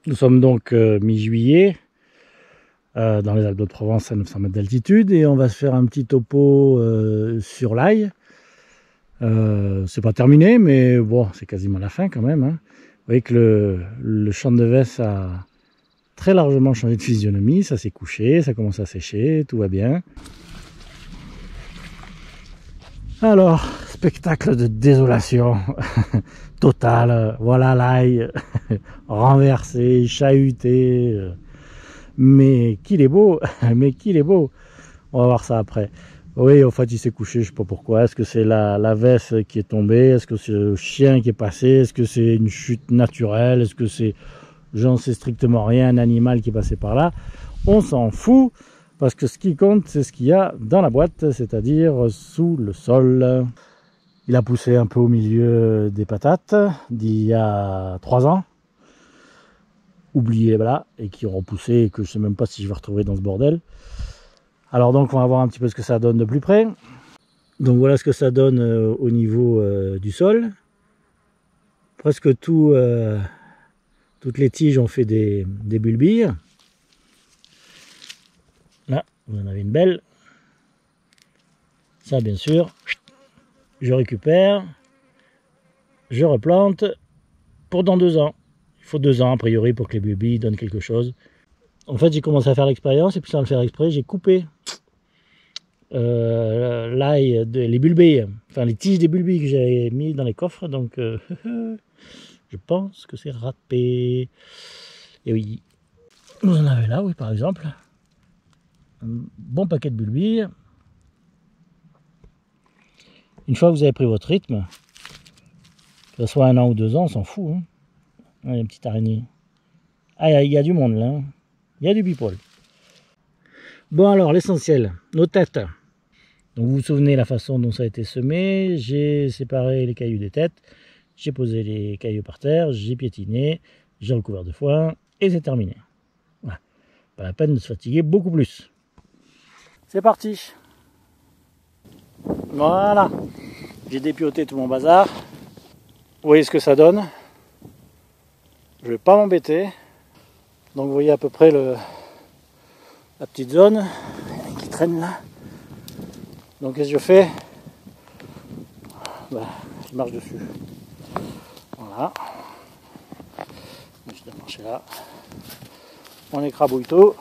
Nous sommes donc mi-juillet, dans les Alpes de Provence à 900 mètres d'altitude, et on va se faire un petit topo sur l'Aille. C'est pas terminé, mais bon, c'est quasiment la fin quand même, hein. Vous voyez que le champ de Vesse a très largement changé de physionomie, ça s'est couché, ça commence à sécher, tout va bien. Alors, spectacle de désolation totale, voilà l'Aille renversé, chahuté, mais qu'il est beau, mais qu'il est beau. On va voir ça après. Oui, en fait, il s'est couché, je sais pas pourquoi. Est-ce que c'est la Vesse qui est tombée? Est-ce que c'est le chien qui est passé? Est-ce que c'est une chute naturelle? Est-ce que c'est, j'en sais strictement rien, un animal qui est passé par là? On s'en fout, parce que ce qui compte, c'est ce qu'il y a dans la boîte, c'est-à-dire sous le sol. Il a poussé un peu au milieu des patates d'il y a 3 ans. Oubliés là, et qui ont repoussé, et que je sais même pas si je vais retrouver dans ce bordel. Alors donc on va voir un petit peu ce que ça donne de plus près. Donc voilà ce que ça donne au niveau du sol. Presque toutes les tiges ont fait des bulbilles. Là, vous en avez une belle. Ça bien sûr, je récupère, je replante pour dans 2 ans. Il faut 2 ans a priori pour que les bulbilles donnent quelque chose. En fait j'ai commencé à faire l'expérience et puis sans le faire exprès, j'ai coupé l'ail, les bulbilles, enfin les tiges des bulbilles que j'avais mis dans les coffres, donc je pense que c'est râpé. Et oui, vous en avez là, oui, par exemple, un bon paquet de bulbilles. Une fois que vous avez pris votre rythme, que ce soit 1 an ou 2 ans, on s'en fout, hein. Il y a une petite araignée. Ah, il y a du monde là, hein. Il y a du people. Bon alors, l'essentiel, nos têtes. Donc vous vous souvenez la façon dont ça a été semé. J'ai séparé les cailloux des têtes, j'ai posé les cailloux par terre, j'ai piétiné, j'ai recouvert de foin et c'est terminé. Voilà. Pas la peine de se fatiguer beaucoup plus. C'est parti. Voilà. J'ai dépioté tout mon bazar. Vous voyez ce que ça donne. Je vais pas m'embêter. Donc vous voyez à peu près la petite zone qui traîne là. Donc qu'est-ce que je fais? Je marche dessus. Voilà. Je dois marcher là. On écrabouille tout.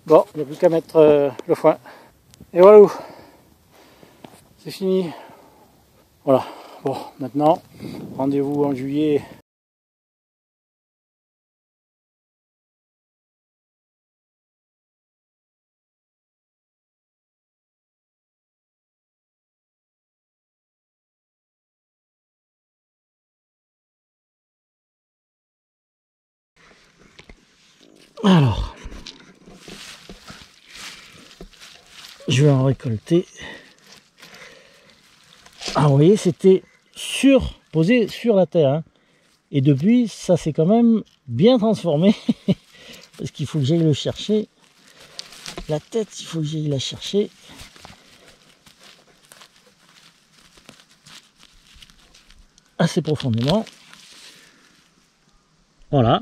Bon, il n'y a plus qu'à mettre le foin. Et voilà, c'est fini. Voilà. Bon, maintenant, rendez-vous en juillet. Alors, je vais en récolter. Ah, vous voyez, c'était posé sur la terre, hein. Et depuis, ça s'est quand même bien transformé. Parce qu'il faut que j'aille le chercher. La tête, il faut que j'aille la chercher. Assez profondément. Voilà.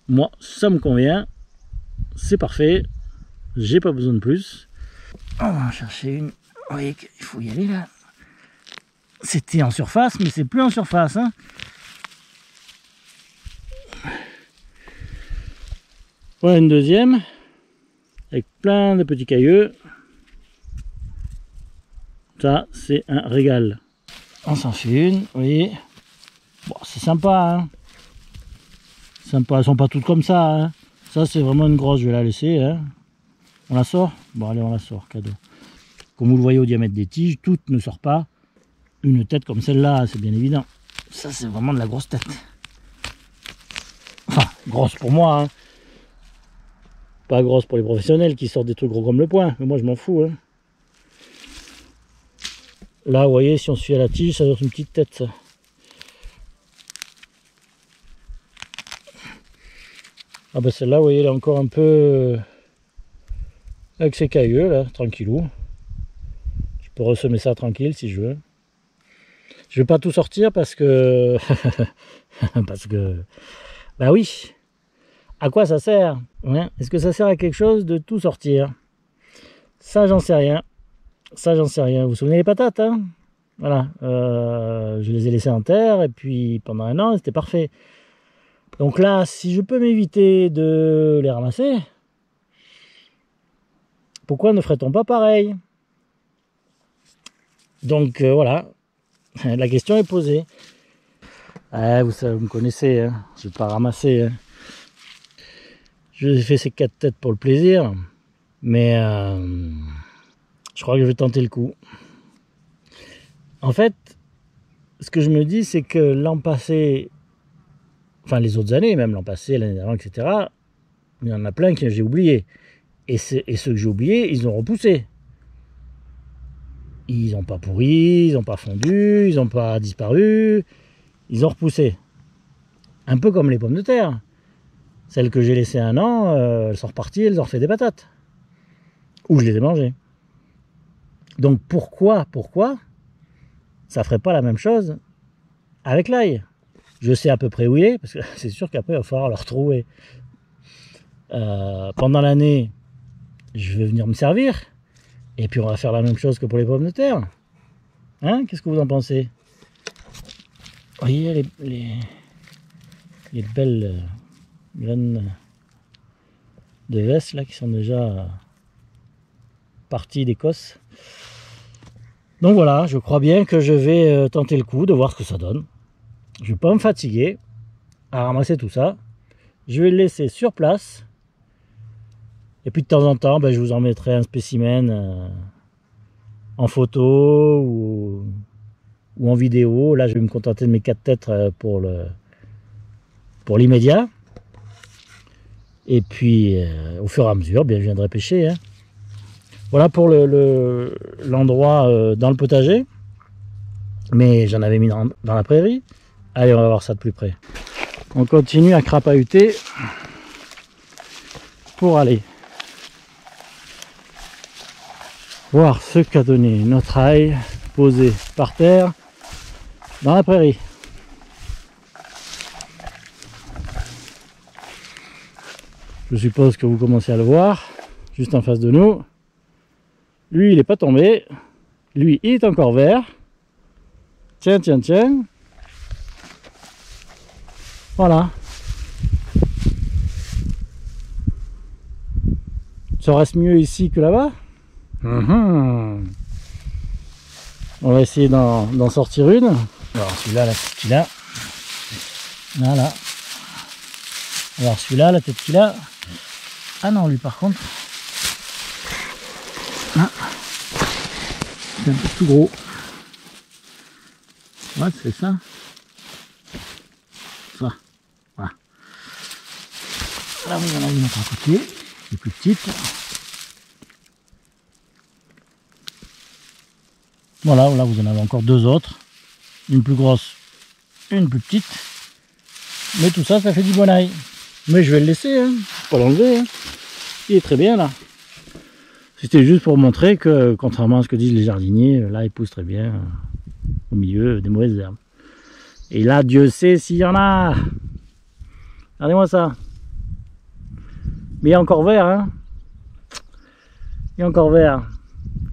Moi, ça me convient. C'est parfait. J'ai pas besoin de plus. On va en chercher une. Vous voyez qu'il faut y aller là. C'était en surface, mais c'est plus en surface, hein. Voilà une deuxième. Avec plein de petits cailloux. Ça, c'est un régal. On s'en fait une, vous voyez. Bon, c'est sympa, hein. Sympa, elles sont pas toutes comme ça, hein. Ça, c'est vraiment une grosse, je vais la laisser, hein. On la sort? Bon, allez, on la sort, cadeau. Comme vous le voyez au diamètre des tiges, toutes ne sortent pas. Une tête comme celle-là, c'est bien évident. Ça, c'est vraiment de la grosse tête. Enfin, grosse pour moi, hein. Pas grosse pour les professionnels qui sortent des trucs gros comme le poing. Mais moi, je m'en fous, hein. Là, vous voyez, si on suit à la tige, ça doit être une petite tête, ça. Ah ben celle-là, vous voyez, elle est encore un peu avec ses cailloux, là, tranquillou. peux ressemer ça tranquille si je veux. Je vais pas tout sortir parce que... parce que... Bah oui. À quoi ça sert, hein? Est-ce que ça sert à quelque chose de tout sortir? Ça, j'en sais rien. Ça, j'en sais rien. Vous vous souvenez des patates, hein? Voilà. Je les ai laissées en terre et puis pendant un an, c'était parfait. Donc là, si je peux m'éviter de les ramasser, pourquoi ne ferait-on pas pareil? Donc voilà, la question est posée. Vous savez, vous me connaissez, hein, je ne vais pas ramasser. Hein. Je fais ces 4 têtes pour le plaisir, mais je crois que je vais tenter le coup. En fait, ce que je me dis, c'est que l'an passé, enfin les autres années, même l'an passé, l'année d'avant, etc., il y en a plein que j'ai oubliés. Et ceux que j'ai oubliés, ils ont repoussé. Ils n'ont pas pourri, ils n'ont pas fondu, ils n'ont pas disparu, ils ont repoussé. Un peu comme les pommes de terre. Celles que j'ai laissées un an, elles sont reparties, elles ont refait des patates. Ou je les ai mangées. Donc pourquoi ça ferait pas la même chose avec l'ail? Je sais à peu près où il est, parce que c'est sûr qu'après il va falloir le retrouver. Pendant l'année, je vais venir me servir. Et puis on va faire la même chose que pour les pommes de terre. Hein? Qu'est-ce que vous en pensez? Vous voyez les belles graines de veste là qui sont déjà parties d'Écosse. Donc voilà, je crois bien que je vais tenter le coup de voir ce que ça donne. Je ne vais pas me fatiguer à ramasser tout ça. Je vais le laisser sur place. Et puis de temps en temps, je vous en mettrai un spécimen en photo ou en vidéo. Là, je vais me contenter de mes 4 têtes pour l'immédiat. Et puis, au fur et à mesure, je viendrai pêcher. Hein. Voilà pour l'endroit dans le potager. Mais j'en avais mis dans la prairie. Allez, on va voir ça de plus près. On continue à crapahuter pour aller voir ce qu'a donné notre ail posé par terre dans la prairie. Je suppose que vous commencez à le voir, juste en face de nous. Lui, il n'est pas tombé. Lui, il est encore vert. Tiens, tiens, tiens. Voilà. Ça reste mieux ici que là-bas. On va essayer d'en sortir une. Alors celui-là, la tête qu'il a. Voilà. Alors celui-là, la tête qu'il a. Ah non, lui par contre. Ah. C'est un peu plus gros. Ouais, c'est ça. Ça. Voilà. Là, vous en avez une autre à côté. C'est plus petite. Voilà, là vous en avez encore 2 autres. Une plus grosse, une plus petite. Mais tout ça, ça fait du bon ail. Mais je vais le laisser, hein. Pas l'enlever. Hein. Il est très bien là. C'était juste pour montrer que, contrairement à ce que disent les jardiniers, là il pousse très bien au milieu des mauvaises herbes. Et là, Dieu sait s'il y en a. Regardez-moi ça. Mais il est encore vert, hein. Il est encore vert.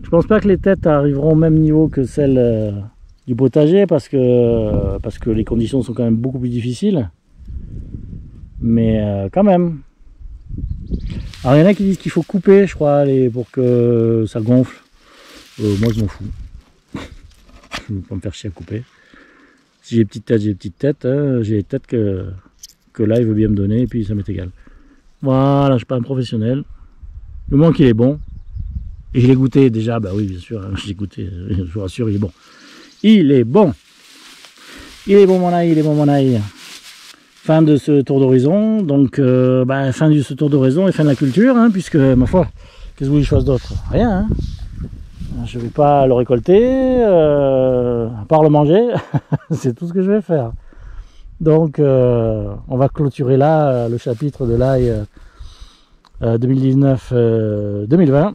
Je pense pas que les têtes arriveront au même niveau que celles du potager parce que les conditions sont quand même beaucoup plus difficiles. Mais quand même. Alors il y en a qui disent qu'il faut couper, je crois, pour que ça gonfle. Moi je m'en fous. Je ne vais pas me faire chier à couper. Si j'ai petite tête, j'ai petite tête. Hein. J'ai les têtes que là il veut bien me donner et puis ça m'est égal. Voilà, je ne suis pas un professionnel. Le moins qu'il est bon. Et je l'ai goûté déjà, bah oui bien sûr, hein, j'ai goûté, je vous rassure, il est bon. Il est bon. Il est bon mon ail, il est bon mon ail. Fin de ce tour d'horizon, donc fin de ce tour d'horizon et fin de la culture, hein, puisque ma foi, qu'est-ce que vous voulez que je fasse d'autre? Rien, hein. Je ne vais pas le récolter, à part le manger, c'est tout ce que je vais faire. Donc on va clôturer là le chapitre de l'ail 2019-2020.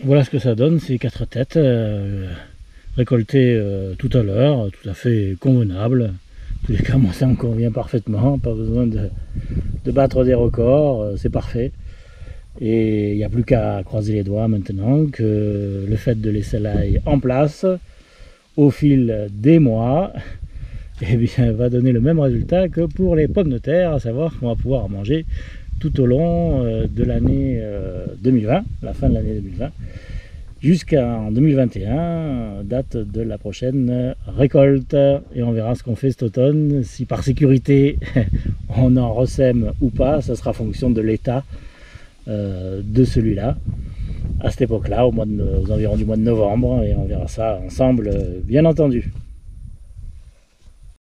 Voilà ce que ça donne, ces 4 têtes récoltées tout à l'heure, tout à fait convenable. En tous les cas, moi ça me convient parfaitement, pas besoin de battre des records, c'est parfait. Et il n'y a plus qu'à croiser les doigts maintenant que le fait de laisser l'ail en place au fil des mois, eh bien, va donner le même résultat que pour les pommes de terre, à savoir qu'on va pouvoir en manger tout au long de l'année 2020, la fin de l'année 2020, jusqu'en 2021, date de la prochaine récolte. Et on verra ce qu'on fait cet automne, si par sécurité on en ressème ou pas, ça sera fonction de l'état de celui-là à cette époque-là, aux environs du mois de novembre, et on verra ça ensemble, bien entendu.